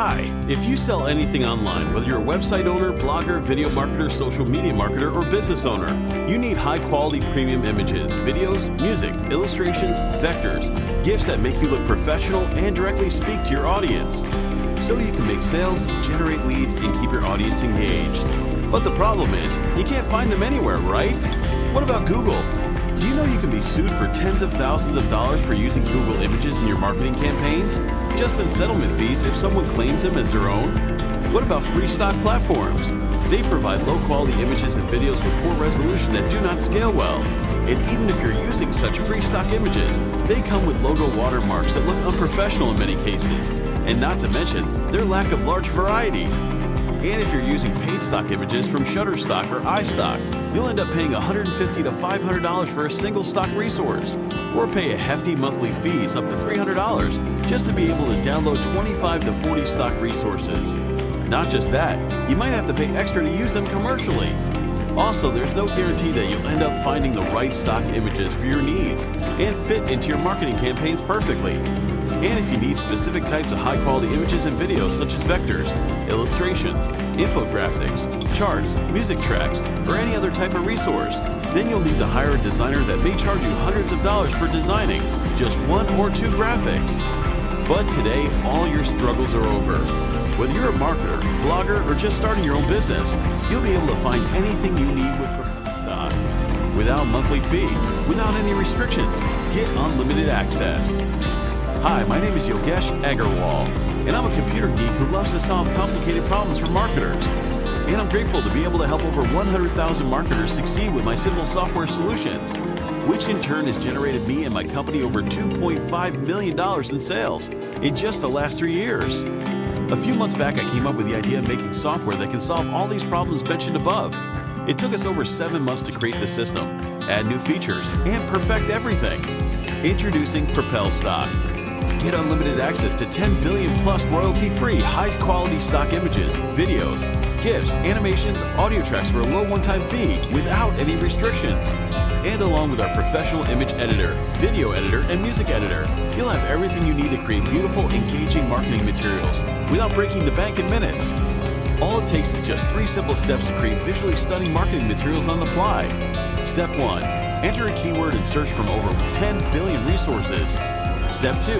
Hi, if you sell anything online, whether you're a website owner, blogger, video marketer, social media marketer, or business owner, you need high-quality premium images, videos, music, illustrations, vectors, GIFs that make you look professional and directly speak to your audience, so you can make sales, generate leads, and keep your audience engaged. But the problem is, you can't find them anywhere, right? What about Google? Do you know you can be sued for tens of thousands of dollars for using Google images in your marketing campaigns? Just in settlement fees if someone claims them as their own? What about ProStock platforms? They provide low-quality images and videos with poor resolution that do not scale well. And even if you're using such ProStock images, they come with logo watermarks that look unprofessional in many cases, and not to mention their lack of large variety. And if you're using paid stock images from Shutterstock or iStock, you'll end up paying $150 to $500 for a single stock resource, or pay a hefty monthly fees up to $300 just to be able to download 25 to 40 stock resources. Not just that, you might have to pay extra to use them commercially. Also, there's no guarantee that you'll end up finding the right stock images for your needs and fit into your marketing campaigns perfectly. And if you need specific types of high-quality images and videos such as vectors, illustrations, infographics, charts, music tracks, or any other type of resource, then you'll need to hire a designer that may charge you hundreds of dollars for designing just one or two graphics. But today, all your struggles are over. Whether you're a marketer, blogger, or just starting your own business, you'll be able to find anything you need with ProStock. Without monthly fee, without any restrictions, get unlimited access. Hi, my name is Yogesh Agarwal, and I'm a computer geek who loves to solve complicated problems for marketers. And I'm grateful to be able to help over 100,000 marketers succeed with my simple software solutions, which in turn has generated me and my company over $2.5 million in sales in just the last 3 years. A few months back, I came up with the idea of making software that can solve all these problems mentioned above. It took us over 7 months to create the system, add new features, and perfect everything. Introducing ProStock. Get unlimited access to 10 billion plus royalty-free, high-quality stock images, videos, GIFs, animations, audio tracks for a low one-time fee without any restrictions. And along with our professional image editor, video editor, and music editor, you'll have everything you need to create beautiful, engaging marketing materials without breaking the bank in minutes. All it takes is just 3 simple steps to create visually stunning marketing materials on the fly. Step 1. Enter a keyword and search from over 10 billion resources. Step 2.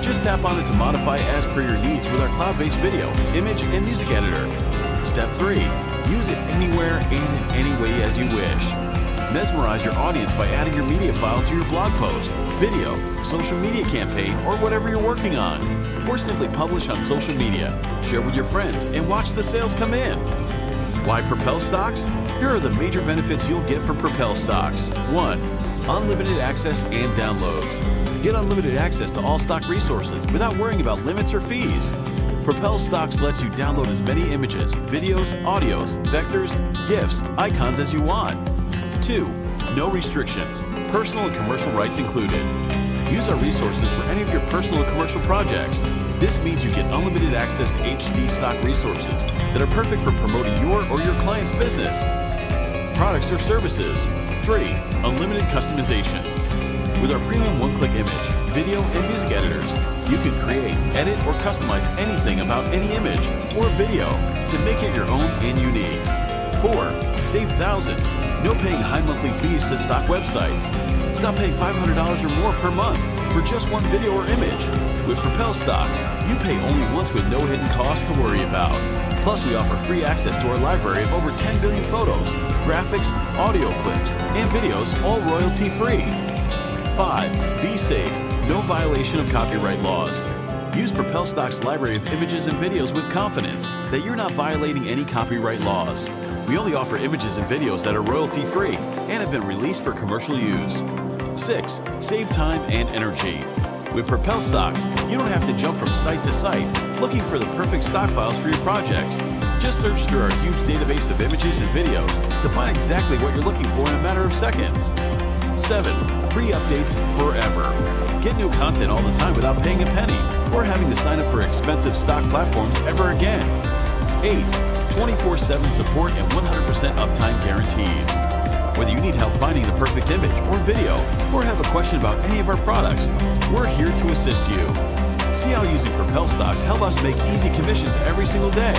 Just tap on it to modify as per your needs with our cloud-based video, image, and music editor. Step 3. Use it anywhere and in any way as you wish. Mesmerize your audience by adding your media file to your blog post, video, social media campaign, or whatever you're working on. Or simply publish on social media, share with your friends, and watch the sales come in. Why ProStocks? Here are the major benefits you'll get from ProStocks. 1. Unlimited access and downloads. Get unlimited access to all stock resources without worrying about limits or fees. ProStocks lets you download as many images, videos, audios, vectors, GIFs, icons as you want. 2. No restrictions, personal and commercial rights included. Use our resources for any of your personal and commercial projects. This means you get unlimited access to HD stock resources that are perfect for promoting your or your client's business, products, or services. 3. Unlimited customizations. With our premium one-click image, video, and music editors, you can create, edit, or customize anything about any image or video to make it your own and unique. 4. Save thousands. No paying high monthly fees to stock websites. Stop paying $500 or more per month for just one video or image. With ProStocks, you pay only once with no hidden costs to worry about. Plus, we offer free access to our library of over 10 billion photos, graphics, audio clips, and videos, all royalty-free. 5. Be safe. No violation of copyright laws. Use ProStock's library of images and videos with confidence that you're not violating any copyright laws. We only offer images and videos that are royalty-free and have been released for commercial use. 6. Save time and energy. With ProStocks, you don't have to jump from site to site looking for the perfect stock files for your projects. Just search through our huge database of images and videos to find exactly what you're looking for in a matter of seconds. 7. Free updates forever. Get new content all the time without paying a penny or having to sign up for expensive stock platforms ever again. 8. 24/7 support and 100% uptime guaranteed. Whether you need help finding the perfect image or video or have a question about any of our products, we're here to assist you. See how using Propel stocks help us make easy commissions every single day.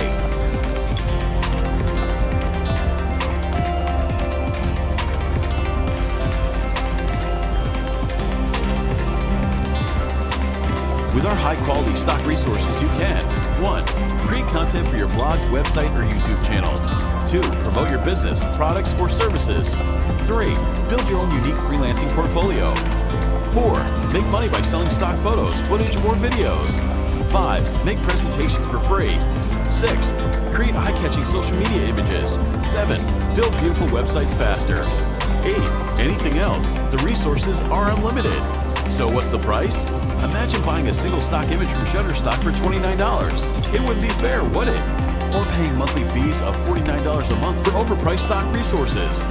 With our high-quality stock resources, you can 1. Create content for your blog, website, or YouTube channel. 2. Promote your business, products, or services. 3. Build your own unique freelancing portfolio. 4. Make money by selling stock photos, footage, or videos. 5. Make presentations for free. 6. Create eye-catching social media images. 7. Build beautiful websites faster. 8. Anything else? The resources are unlimited. So what's the price? Imagine buying a single stock image from Shutterstock for $29. It wouldn't be fair, would it? Or paying monthly fees of $49 a month for overpriced stock resources.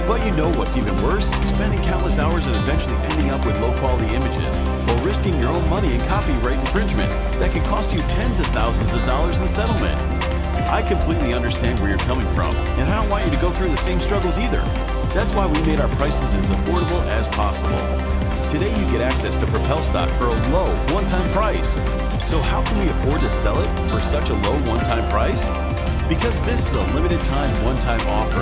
But you know what's even worse? Spending countless hours and eventually ending up with low-quality images while risking your own money in copyright infringement that can cost you tens of thousands of dollars in settlement. I completely understand where you're coming from, and I don't want you to go through the same struggles either. That's why we made our prices as affordable as possible. Today you get access to Propel stock for a low one-time price. So how can we afford to sell it for such a low one-time price? Because this is a limited time one-time offer.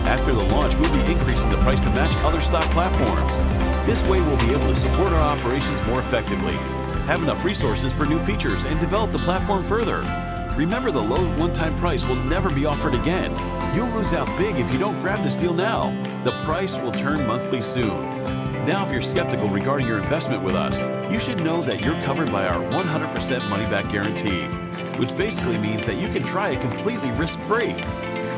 After the launch, we'll be increasing the price to match other stock platforms. This way we'll be able to support our operations more effectively, have enough resources for new features, and develop the platform further. Remember, the low one-time price will never be offered again. You'll lose out big if you don't grab this deal now. The price will turn monthly soon. Now, if you're skeptical regarding your investment with us, you should know that you're covered by our 100% money-back guarantee, which basically means that you can try it completely risk-free.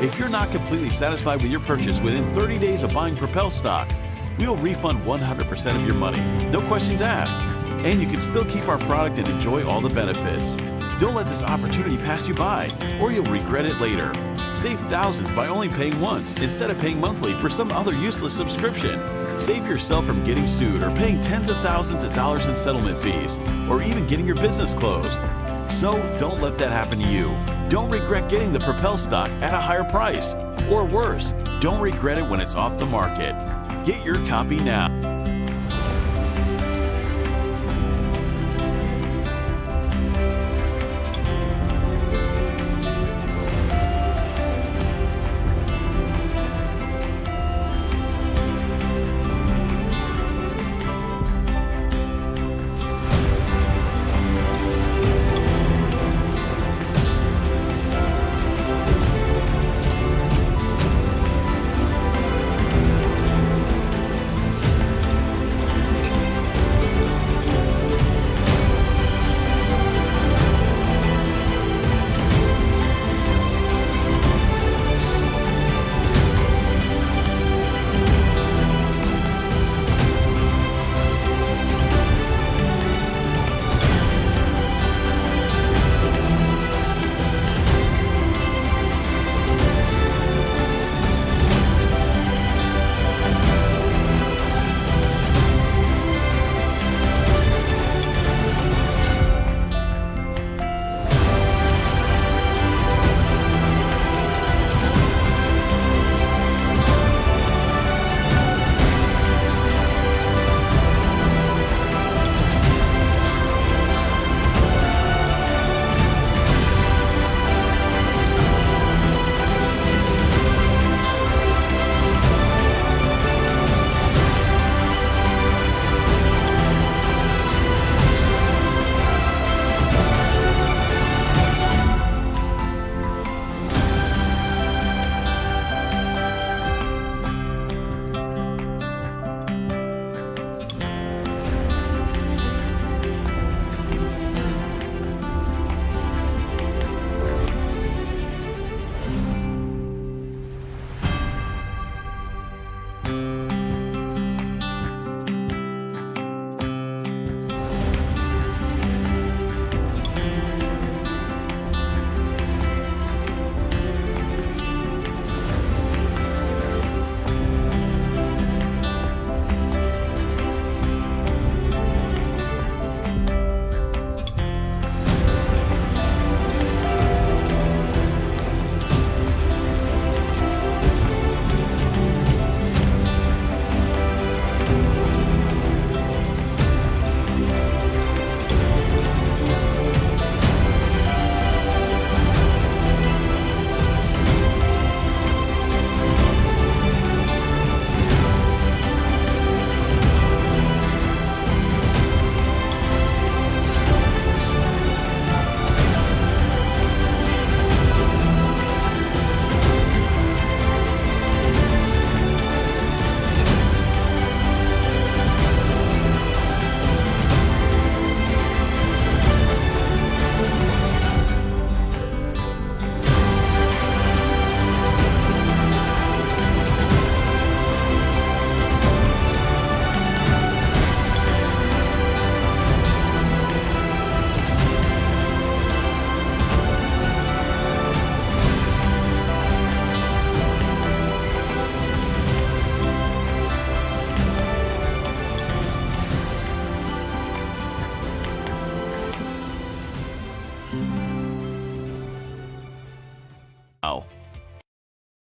If you're not completely satisfied with your purchase within 30 days of buying Propel stock, we'll refund 100% of your money, no questions asked, and you can still keep our product and enjoy all the benefits. Don't let this opportunity pass you by, or you'll regret it later. Save thousands by only paying once instead of paying monthly for some other useless subscription. Save yourself from getting sued or paying tens of thousands of dollars in settlement fees, or even getting your business closed. So don't let that happen to you. Don't regret getting the Propel stock at a higher price. Or worse, don't regret it when it's off the market. Get your copy now.